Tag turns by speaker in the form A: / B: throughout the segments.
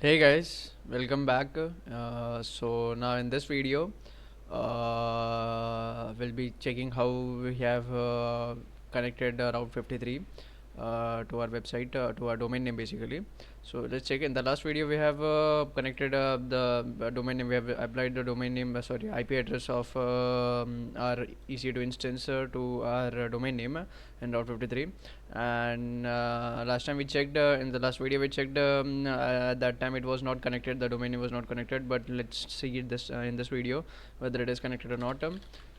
A: Hey guys, welcome back. So now in this video, we'll be checking how we have connected Route 53 to our website, to our domain name basically. So let's check. In the last video, we have connected the domain name. We have applied the domain name, sorry, IP address of our EC2 instance to our domain name in Route 53. And last time we checked, in the last video we checked, at that time it was not connected. The domain name was not connected. But let's see this in this video whether it is connected or not.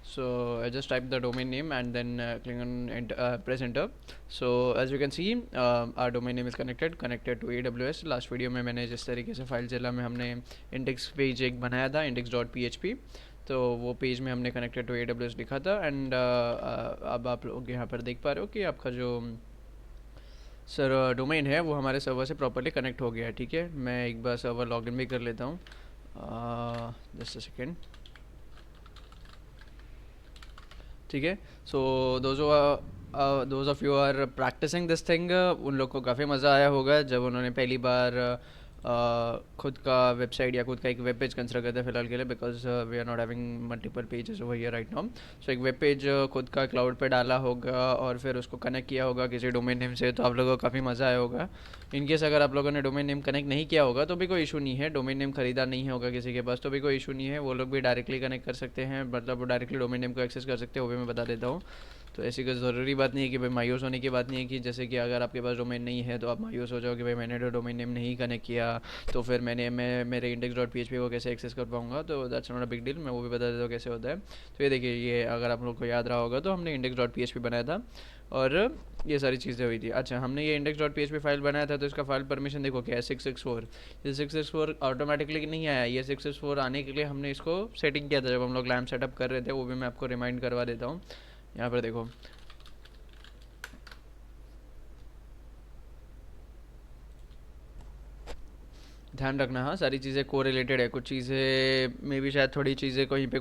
A: So I just type the domain name and then click on press enter. So as you can see, our domain name is connected to AWS. Last video में मैंने जिस तरीके से file चला में हमने index page एक बनाया था index.php, तो वो पेज में हमने कनेक्टेड टू AWS लिखा था. एंड अब आप लोग यहाँ पर देख पा रहे हो कि आपका जो सर डोमेन है वो हमारे सर्वर से प्रॉपरली कनेक्ट हो गया है. ठीक है, मैं एक बार सर्वर लॉगिन भी कर लेता हूँ. Just a second. ठीक है, so those of you are practising this thing, उन लोग को काफ़ी मज़ा आया होगा जब उन्होंने पहली बार खुद का वेबसाइट या खुद का एक वेब पेज कंसिडर करते हैं फ़िलहाल के लिए, because we are not having multiple pages over here right now. So एक वेब पेज खुद का क्लाउड पे डाला होगा और फिर उसको कनेक्ट किया होगा किसी डोमेन नेम से, तो आप लोगों को काफ़ी मज़ा आया होगा. इनकेस अगर आप लोगों ने डोमेन नेम कनेक्ट नहीं किया होगा तो भी कोई इशू नहीं है. डोमेन नेम खरीदा नहीं होगा किसी के पास तो भी कोई इशू नहीं है. वो लोग भी डायरेक्टली कनेक्ट कर सकते हैं, मतलब वो डायरेक्टली डोमेन नेम को एक्सेस कर सकते हैं. वो भी मैं बता देता हूँ. तो ऐसी कोई ज़रूरी बात नहीं है कि भाई मायूस होने की बात नहीं है कि जैसे कि अगर आपके पास डोमेन नहीं है तो आप मायूस हो जाओ कि भाई मैंने तो डोमेन नेम नहीं कनेक्ट किया तो फिर मैं मेरे index.php को कैसे एक्सेस कर पाऊँगा. तो that's not a big deal. मैं वो भी बता देता हूँ कैसे होता है. तो ये देखिए, ये अगर आप लोग को याद रहा होगा तो हमने index.php बनाया था और ये सारी चीज़ें हुई थी. अच्छा, हमने ये index.php फाइल बनाया था तो इसका फाइल परमिशन देखो क्या है, 664. ये 664 ऑटोमेटिकली नहीं आया. ये 664 आने के लिए हमने इसको सेटिंग किया था जब हम लोग लैम्प सेटअप कर रहे थे. वो भी मैं आपको रिमाइंड करवा देता हूँ. यहाँ पर देखो, ध्यान रखना. हाँ, सारी चीज़ें को रिलेटेड है. कुछ चीज़ें मे भी शायद थोड़ी चीज़ें कहीं पे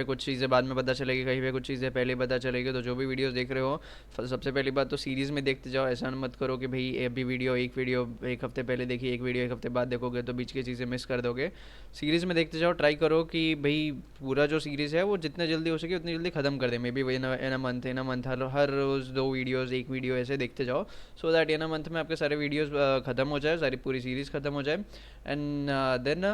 A: कुछ चीज़ें बाद में पता चलेगी, कहीं पे कुछ चीज़ें पहले पता चलेगी. तो जो भी वीडियोस देख रहे हो, सबसे पहली बात तो सीरीज़ में देखते जाओ. ऐसा मत करो कि भाई अभी वीडियो एक हफ्ते पहले देखी, एक वीडियो एक हफ्ते बाद देखोगे तो बीच की चीज़ें मिस कर दोगे. सीरीज़ में देखते जाओ. ट्राई करो कि भाई पूरा जो सीरीज़ है वो जितना जल्दी हो सके उतनी जल्दी ख़त्म कर दे. May be in a month हर रोज़ दो वीडियोज़, एक वीडियो ऐसे देखते जाओ, so that in a month में आपके सारे वीडियोज़ ख़त्म हो जाए, सारी पूरी सीरीज़ ख़त्म हो जाए. And then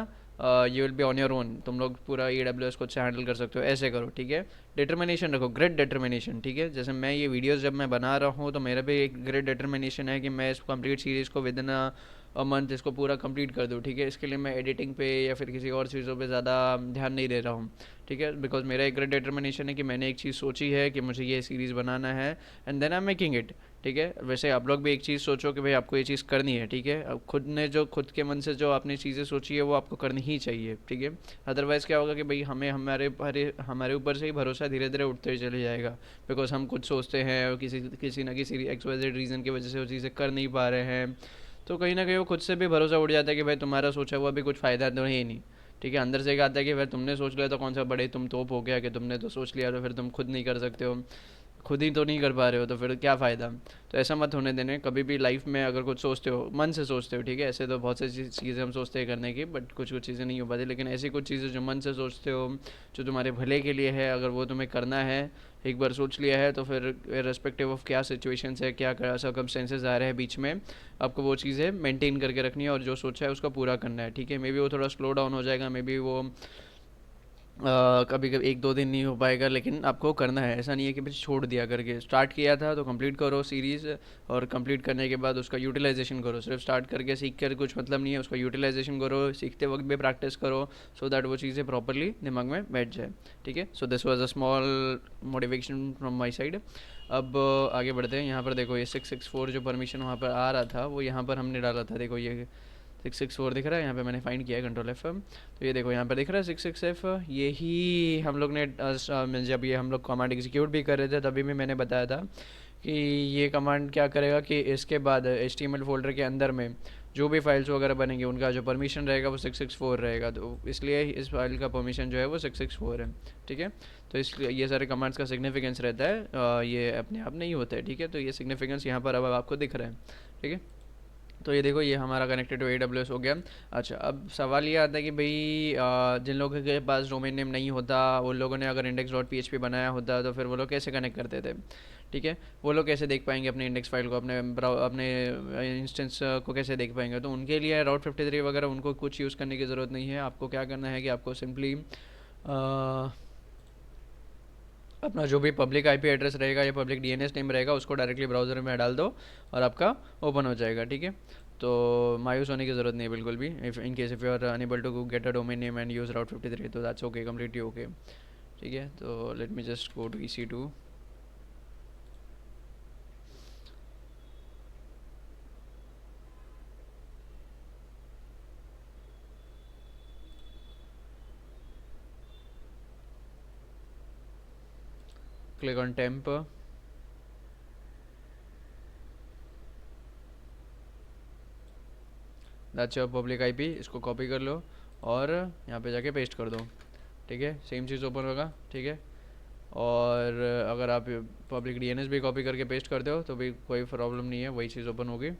A: you will be on your own. तुम लोग पूरा ई डब्ल्यू एस खुद से हैंडल कर सकते हो. ऐसे करो. ठीक है, डिटर्मिनेशन रखो, ग्रेट डिटर्मिनेशन. ठीक है, जैसे मैं ये वीडियोस जब मैं बना रहा हूँ तो मेरा भी एक ग्रेट डिटर्मिनेशन है कि मैं इस कंप्लीट सीरीज़ को विद इन अ मंथ इसको पूरा कंप्लीट कर दूँ. ठीक है, इसके लिए मैं एडिटिंग पे या फिर किसी और चीज़ों पे ज़्यादा ध्यान नहीं दे रहा हूँ. ठीक है, बिकॉज मेरा एक ग्रेट डिटर्मिनेशन है कि मैंने एक चीज़ सोची है कि मुझे ये सीरीज़ बनाना है and then I am making it. ठीक है, वैसे आप लोग भी एक चीज़ सोचो कि भाई आपको ये चीज़ करनी है. ठीक है, अब खुद ने जो खुद के मन से जो आपने चीज़ें सोची है वो आपको करनी ही चाहिए. ठीक है, अदरवाइज़ क्या होगा कि भाई हमें हमारे ऊपर से ही भरोसा धीरे धीरे उठते चले जाएगा. बिकॉज हम खुद सोचते हैं और किसी किसी ना किसी XYZ रीज़न की वजह से वो चीज़ें कर नहीं पा रहे हैं, तो कहीं ना कहीं वो खुद से भी भरोसा उठ जाता है कि भाई तुम्हारा सोचा हुआ भी कुछ फ़ायदा तो है ही नहीं. ठीक है, अंदर से एक आता है कि भाई तुमने सोच लिया तो कौन सा बड़े तुम तोप हो गया कि तुमने तो सोच लिया तो फिर तुम खुद नहीं कर सकते हो, खुद ही तो नहीं कर पा रहे हो तो फिर क्या फ़ायदा. तो ऐसा मत होने देने. कभी भी लाइफ में अगर कुछ सोचते हो, मन से सोचते हो. ठीक है, ऐसे तो बहुत सी चीज़ें हम सोचते हैं करने की, बट कुछ कुछ चीज़ें नहीं हो पाती. लेकिन ऐसी कुछ चीज़ें जो मन से सोचते हो, जो तुम्हारे भले के लिए है, अगर वो तुम्हें करना है, एक बार सोच लिया है तो फिर रिस्पेक्टिव ऑफ क्या सिचुएशंस है, क्या सर्कमस्टेंसेज आ रहे हैं बीच में, आपको वो चीज़ें मेंटेन करके रखनी है और जो सोचा है उसको पूरा करना है. ठीक है, मे बी वो थोड़ा स्लो डाउन हो जाएगा, मे बी वो कभी कभी एक दो दिन नहीं हो पाएगा, लेकिन आपको करना है. ऐसा नहीं है कि बस छोड़ दिया. करके स्टार्ट किया था तो कंप्लीट करो सीरीज़, और कंप्लीट करने के बाद उसका यूटिलाइजेशन करो. सिर्फ स्टार्ट करके सीख कर कुछ मतलब नहीं है, उसका यूटिलाइजेशन करो, सीखते वक्त भी प्रैक्टिस करो, सो दैट वो चीज़ें प्रॉपरली दिमाग में बैठ जाए. ठीक है, so this was a small motivation from my side. अब आगे बढ़ते हैं. यहाँ पर देखो, ये 664 जो परमिशन वहाँ पर आ रहा था वो यहाँ पर हमने डाला था. देखो ये 664 दिख रहा है यहाँ पे, मैंने फाइंड किया है कंट्रोल F. तो ये देखो यहाँ पर दिख रहा है 66F. यही हम लोग ने जब ये हम लोग कमांड एग्जीक्यूट भी कर रहे थे तभी भी मैंने बताया था कि ये कमांड क्या करेगा कि इसके बाद HTML फोल्डर के अंदर में जो भी फाइल्स वगैरह बनेंगे उनका जो परमिशन रहेगा वो 664 रहेगा. तो इसलिए इस फाइल का परमिशन जो है वो 664 है. ठीक है, तो इसलिए ये सारे कमांड्स का सिग्निफिकेंस रहता है, ये अपने आप नहीं होता है. ठीक है, तो ये सिग्निफिकेंस यहाँ पर अब आपको दिख रहा है. ठीक है, तो ये देखो, ये हमारा कनेक्टेड टू AWS हो गया। अच्छा, अब सवाल ये आता है कि भाई जिन लोगों के पास डोमेन नेम नहीं होता, उन लोगों ने अगर इंडेक्स डॉट पी बनाया होता तो फिर वो लोग कैसे कनेक्ट करते थे? ठीक है, वो लोग कैसे देख पाएंगे अपने इंडेक्स फाइल को, अपने इंस्टेंस को कैसे देख पाएंगे? तो उनके लिए राउट 53 वगैरह उनको कुछ यूज़ करने की ज़रूरत नहीं है। आपको क्या करना है कि आपको सिंपली अपना जो भी पब्लिक आईपी एड्रेस रहेगा या पब्लिक डीएनएस नेम रहेगा उसको डायरेक्टली ब्राउज़र में डाल दो और आपका ओपन हो जाएगा। ठीक है, तो मायूस होने की ज़रूरत नहीं है बिल्कुल भी। If in case if you are unable to get a domain name and use Route 53, तो दैट्स ओके, कम्प्लीटली ओके। ठीक है, तो let me just go to EC2। Click on temp. That's your public IP. इसको copy कर लो और यहाँ पे जाके पेस्ट कर दो। ठीक है, सेम चीज़ ओपन होगा। ठीक है, और अगर आप पब्लिक डीएनएस भी कॉपी करके पेस्ट करते हो तो भी कोई प्रॉब्लम नहीं है, वही चीज़ ओपन होगी।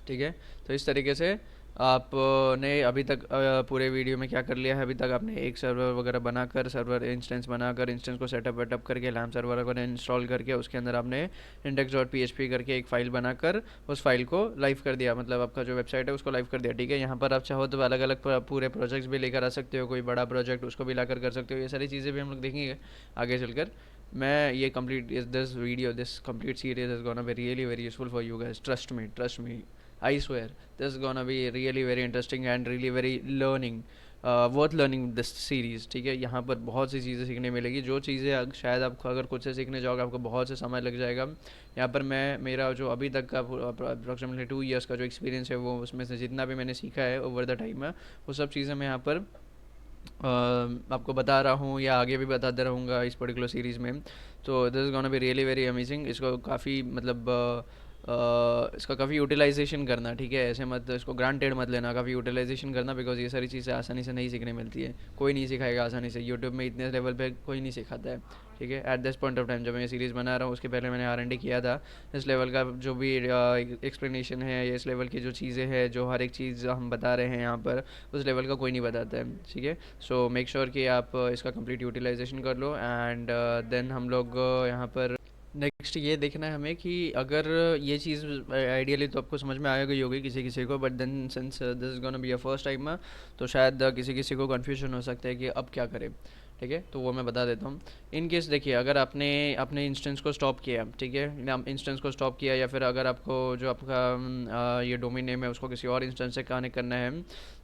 A: ठीक है, तो इस तरीके से आपने अभी तक पूरे वीडियो में क्या कर लिया है? अभी तक आपने एक सर्वर वगैरह बनाकर, सर्वर इंस्टेंस बनाकर, इंस्टेंस को सेटअप वेटअप करके, लैम्प सर्वर वगैरह इंस्टॉल करके, उसके अंदर आपने index.php करके एक फ़ाइल बनाकर उस फाइल को लाइव कर दिया, मतलब आपका जो वेबसाइट है उसको लाइव कर दिया। ठीक है, यहाँ पर आप चाहो तो अलग अलग पूरे प्रोजेक्ट्स भी लेकर आ सकते हो, कोई बड़ा प्रोजेक्ट उसको भी लाकर कर सकते हो। ये सारी चीज़ें भी हम लोग देखेंगे आगे चलकर। मैं ये complete this video, this complete series is gonna be really very useful for you guys, trust me, trust me, I swear this is gonna be really very interesting and really very learning, worth learning this series। ठीक है, यहाँ पर बहुत सी चीज़ें सीखने मिलेगी, जो चीज़ें शायद आपको अगर खुद से सीखने जाओगे आपको बहुत से समय लग जाएगा। यहाँ पर मैं मेरा जो अभी तक का अप्रॉक्सीमेटली 2 years का जो एक्सपीरियंस है, वो उसमें से जितना भी मैंने सीखा है ओवर द टाइम, वो सब चीज़ें मैं यहाँ पर आपको बता रहा हूँ या आगे भी बताते रहूँगा इस पर्टिकुलर सीरीज़ में। तो this is gonna be really very amazing. इसको काफ़ी मतलब इसका काफ़ी यूटिलाइजेशन करना। ठीक है, ऐसे मत इसको ग्रांटेड मत लेना, काफ़ी यूटिलाइजेशन करना, बिकॉज ये सारी चीज़ें आसानी से नहीं सीखने मिलती है, कोई नहीं सिखाएगा आसानी से। यूट्यूब में इतने लेवल पे कोई नहीं सिखाता है। ठीक है, at this point of time जब मैं ये सीरीज़ बना रहा हूँ, उसके पहले मैंने R&D किया था। इस लेवल का जो भी एक्सप्लेनेशन है, इस लेवल की जो चीज़ें हैं, जो हर एक चीज़ हम बता रहे हैं यहाँ पर, उस लेवल का कोई नहीं बताता है। ठीक है, सो मेक श्योर कि आप इसका कंप्लीट यूटिलाइजेशन कर लो एंड देन हम लोग यहाँ पर नेक्स्ट ये देखना है हमें कि अगर ये चीज़ आइडियली तो आपको समझ में आ गई होगी किसी किसी को, but then since this is gonna be a first time, तो शायद किसी किसी को कन्फ्यूजन हो सकता है कि अब क्या करें। ठीक है, तो वो मैं बता देता हूँ। इन केस देखिए, अगर आपने अपने इंस्टेंस को स्टॉप किया, ठीक है, इंस्टेंस को स्टॉप किया, या फिर अगर आपको जो आपका ये डोमेन नेम है उसको किसी और इंस्टेंस से कनेक्ट करना है,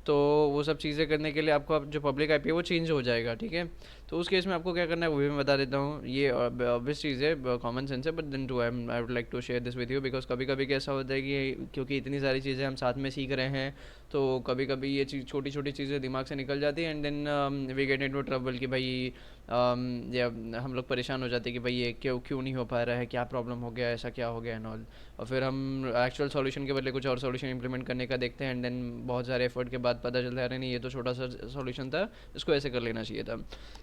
A: तो वो सब चीज़ें करने के लिए आपको जो पब्लिक आईपी है वो चेंज हो जाएगा। ठीक है, तो उस केस में आपको क्या करना है वो भी मैं बता देता हूँ। ये ऑब्वियस चीज़ है, कॉमन सेंस है, but then too I would like to share this with you, because कभी कभी कैसा होता है कि क्योंकि इतनी सारी चीज़ें हम साथ में सीख रहे हैं, तो कभी कभी ये चीज़ छोटी छोटी चीज़ें दिमाग से निकल जाती है and then we get into trouble कि भाई या हम लोग परेशान हो जाते हैं कि भाई ये क्यों क्यों नहीं हो पा रहा है, क्या प्रॉब्लम हो गया, ऐसा क्या हो गया एंड ऑल। और फिर हम एक्चुअल सॉल्यूशन के बदले कुछ और सॉल्यूशन इंप्लीमेंट करने का देखते हैं एंड देन बहुत सारे एफर्ट के बाद पता चलता है अरे नहीं, ये तो छोटा सा सॉल्यूशन था, इसको ऐसे कर लेना चाहिए था।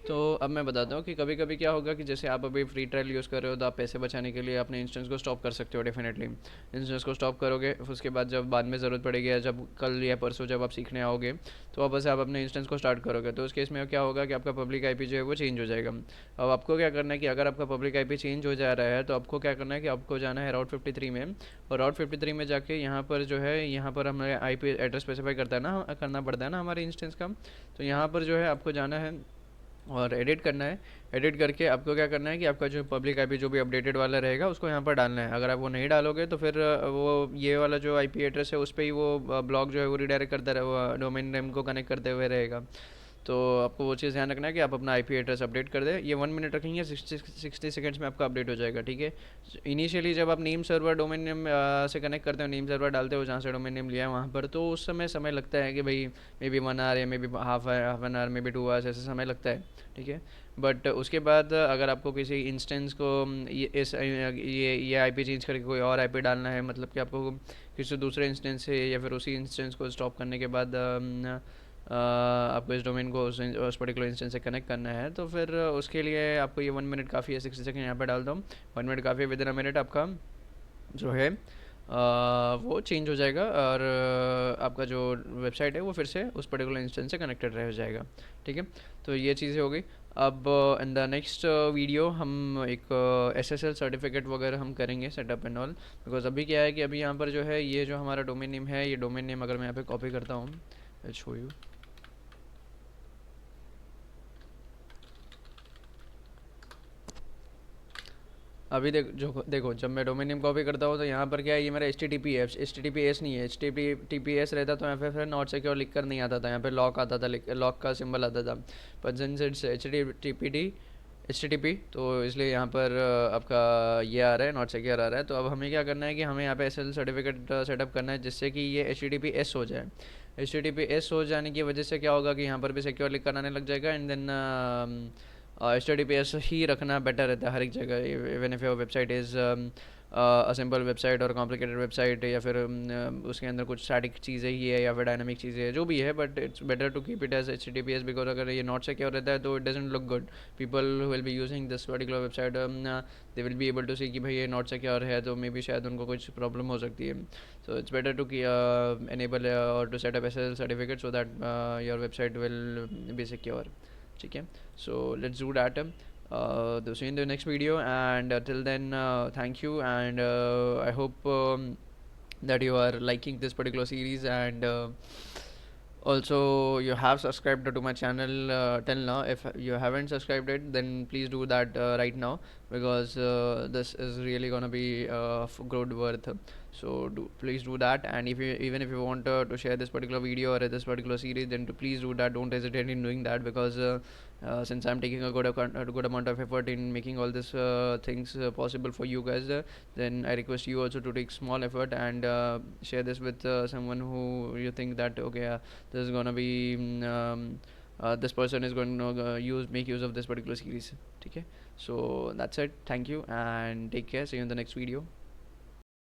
A: तो अब मैं बताता हूँ कि कभी कभी क्या होगा कि जैसे आप अभी फ्री ट्रायल यूज़ कर रहे हो, तो आप पैसे बचाने के लिए अपने इंस्टेंस को स्टॉप कर सकते हो। डेफिनेटली इंस्टेंस को स्टॉप करोगे, उसके बाद जब बाद में ज़रूरत पड़ेगी या जब कल या परसों जब आप सीखने आओगे, तो वापस आप अपने इंस्टेंस को स्टार्ट करोगे, तो उस केस में क्या होगा कि आपका पब्लिक आईपी जो है वो चेंज हो जाएगा। अब आपको क्या करना है कि अगर आपका पब्लिक आईपी चेंज हो जा रहा है, तो आपको क्या करना है कि आपको जाना है राउट 53 में, और राउट 53 में जाके यहाँ पर जो है, यहाँ पर हमें आईपी एड्रेस स्पेसिफाई करना पड़ता है ना हमारे इंस्टेंस का। तो यहाँ पर जो है आपको जाना है और एडिट करना है। एडिट करके आपको क्या करना है कि आपका जो पब्लिक आईपी जो भी अपडेटेड वाला रहेगा उसको यहाँ पर डालना है। अगर आप वो नहीं डालोगे तो फिर वो ये वाला जो आईपी एड्रेस है उस पर ही वो ब्लॉक जो है वो रिडायरेक्ट करता रहे, डोमेन नेम को कनेक्ट करते हुए रहेगा। तो आपको वो चीज़ ध्यान रखना है कि आप अपना आईपी एड्रेस अपडेट कर दें। ये 1 मिनट रखेंगे, 60 सेकेंड्स में आपका अपडेट हो जाएगा। ठीक है, इनिशियली जब आप नेम सर्वर डोमेन नेम से कनेक्ट करते हो, नेम सर्वर डालते हो जहाँ से डोमेन नेम लिया है वहाँ पर, तो उस समय लगता है कि भाई मे बी 1 आवर या may be half an hour, may be 2 hours, ऐसे समय लगता है। ठीक है, बट उसके बाद अगर आपको किसी इंस्टेंस को ये आईपी चेंज करके कोई और आईपी डालना है, मतलब कि आपको किसी दूसरे इंस्टेंस से या फिर उसी इंस्टेंस को स्टॉप करने के बाद आपको इस डोमेन को उस पर्टिकुलर इंस्टेंस से कनेक्ट करना है, तो फिर उसके लिए आपको ये 1 मिनट काफ़ी है। 60 सेकेंड यहाँ पे डाल दो, 1 मिनट काफ़ी है। विद इन अ मिनट आपका जो है वो चेंज हो जाएगा और आपका जो वेबसाइट है वो फिर से उस पर्टिकुलर इंस्टेंस से कनेक्टेड रह जाएगा। ठीक है, तो ये चीज़ें हो गई। अब इन द नेक्स्ट वीडियो हम एक SSL सर्टिफिकेट वगैरह हम करेंगे सेटअप एंड ऑल। बिकॉज अभी क्या है कि अभी यहाँ पर जो है ये जो हमारा डोमेन नेम है, ये डोमेन नेम अगर मैं यहाँ पे कॉपी करता हूँ, शो यू। अभी देखो जब मैं डोमेन नेम कॉपी करता हूँ तो यहाँ पर क्या है, ये मेरा H T T P S नहीं है। H T T P S रहता तो यहाँ पे फिर नॉट सिक्योर लिख कर नहीं आता था, यहाँ पे लॉक आता था, लॉक का सिंबल आता था। पर since it's H T T P तो इसलिए यहाँ पर आपका ये आ रहा है, नॉट सिक्योर आ रहा है। तो अब हमें क्या करना है कि हमें यहाँ पे एस एल सर्टिफिकेट सेटअप करना है जिससे कि ये एच हो जाए। एच हो जाने की वजह से क्या होगा कि यहाँ पर भी सिक्योर लिख कर आने लग जाएगा। एंड देन HTTPS ही रखना बेटर रहता है हर एक जगह। Even if your website is a simple website और कॉम्प्लिकेटेड वेबसाइट, या फिर उसके अंदर कुछ स्टैटिक चीज़ें ही है या फिर डायनामिक चीज़ें है, जो भी है, but it's better to keep it as HTTPS। Because अगर ये नॉट सिक्योर रहता है तो it doesn't look good. People will be using this particular website, they will be able to see कि भाई ये नॉट सिक्योर है, तो मे बी शायद उनको कुछ प्रॉब्लम हो सकती है। So it's better to enable or to set up SSL certificate so that your website will be secure. ठीक है, so let's do that. So see you in the next video, and till then, thank you, and I hope that you are liking this particular series, and also you have subscribed to my channel till now. If you haven't subscribed it, then please do that right now, because this is really gonna be good worth. So please do that. And if you, even if you want to share this particular video or this particular series, then to please do that. Don't hesitate in doing that, because since I'm taking a good amount of effort in making all these things possible for you guys, then I request you also to take small effort and share this with someone who you think that, okay, this is gonna be this person is going to make use of this particular series. Okay, so that's it. Thank you and take care. See you in the next video.